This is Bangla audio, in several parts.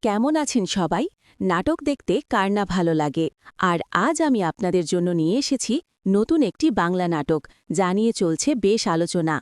কেমন আছেন সবাই? নাটক দেখতে কার না ভালো লাগে। আর আজ আমি আপনাদের জন্য নিয়ে এসেছি নতুন একটি বাংলা নাটক, যা নিয়ে চলছে বেশ আলোচনা।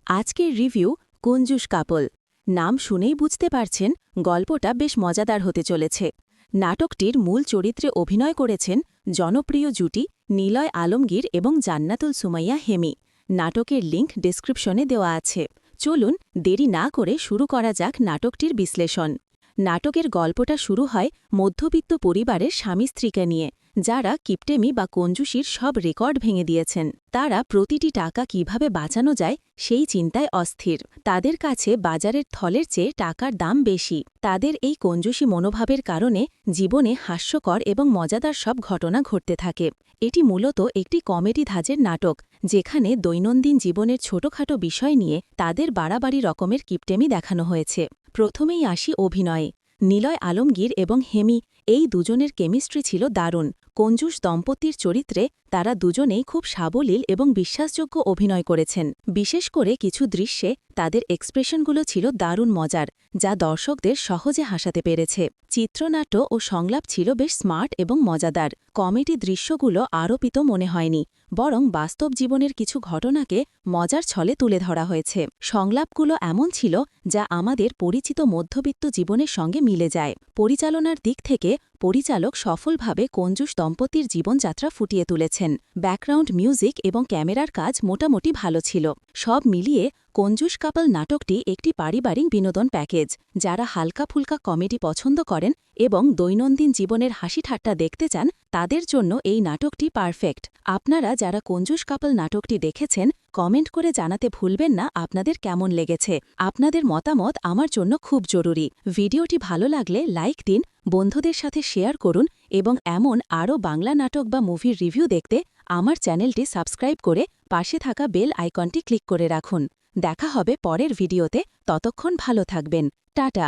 আজকের রিভিউ কঞ্জুস কাপল। নাম শুনেই বুঝতে পারছেন গল্পটা বেশ মজাদার হতে চলেছে। নাটকটির মূল চরিত্রে অভিনয় করেছেন জনপ্রিয় জুটি নিলয় আলমগীর এবং জান্নাতুল সুমাইয়া হেমি। নাটকের লিঙ্ক ডেসক্রিপশনে দেওয়া আছে। চলুন দেরি না করে শুরু করা যাক নাটকটির বিশ্লেষণ। নাটকের গল্পটা শুরু হয় মধ্যবিত্ত পরিবারের স্বামী স্ত্রীকে নিয়ে, যারা কিপটেমি বা কঞ্জুসির সব রেকর্ড ভেঙে দিয়েছেন। তারা প্রতিটি টাকা কিভাবে বাঁচানো যায় সেই চিন্তায় অস্থির। তাদের কাছে বাজারের থলের চেয়ে টাকার দাম বেশি। তাদের এই কঞ্জুসি মনোভাবের কারণে জীবনে হাস্যকর এবং মজাদার সব ঘটনা ঘটতে থাকে। এটি মূলত একটি কমেডি ধাঁচের নাটক, যেখানে দৈনন্দিন জীবনের ছোটখাটো বিষয় নিয়ে তাদের বাড়াবাড়ি রকমের কিপটেমি দেখানো হয়েছে। প্রথমেই আসি অভিনয়ে। নিলয় আলমগীর এবং হেমি, এই দুজনের কেমিস্ট্রি ছিল দারুণ। কঞ্জুস দম্পতির চরিত্রে তারা দুজনেই খুব সাবলীল এবং বিশ্বাসযোগ্য অভিনয় করেছেন। বিশেষ করে কিছু দৃশ্যে তাদের এক্সপ্রেশনগুলো ছিল দারুণ মজার, যা দর্শকদের সহজে হাসাতে পেরেছে। চিত্রনাট্য ও সংলাপ ছিল বেশ স্মার্ট এবং মজাদার। কমেডি দৃশ্যগুলো আরোপিত মনে হয়নি, বরং বাস্তব জীবনের কিছু ঘটনাকে মজার ছলে তুলে ধরা হয়েছে। সংলাপগুলো এমন ছিল যা আমাদের পরিচিত মধ্যবিত্ত জীবনের সঙ্গে মিলে যায়। পরিচালনার দিক থেকে পরিচালক সফলভাবে কঞ্জুস দম্পতির জীবনযাত্রা ফুটিয়ে তুলেছেন। ব্যাকগ্রাউন্ড মিউজিক এবং ক্যামেরার কাজ মোটামুটি ভালো ছিল। সব মিলিয়ে কঞ্জুস কাপল নাটকটি একটি পারিবারিক বিনোদন প্যাকেজ। যারা হালকা ফুলকা কমেডি পছন্দ করেন এবং দৈনন্দিন জীবনের হাসি ঠাট্টা দেখতে চান, তাদের জন্য এই নাটকটি পারফেক্ট। আপনারা যারা কঞ্জুস কাপল নাটকটি দেখেছেন, কমেন্ট করে জানাতে ভুলবেন না আপনাদের কেমন লেগেছে। আপনাদের মতামত আমার জন্য খুব জরুরি। ভিডিওটি ভালো লাগলে লাইক দিন, বন্ধুদের সাথে শেয়ার করুন এবং এমন আরও বাংলা নাটক বা মুভির রিভিউ দেখতে আমার চ্যানেলটি সাবস্ক্রাইব করে পাশে থাকা বেল আইকনটি ক্লিক করে রাখুন। দেখা হবে পরের ভিডিওতে। ততক্ষণ ভালো থাকবেন। টাটা।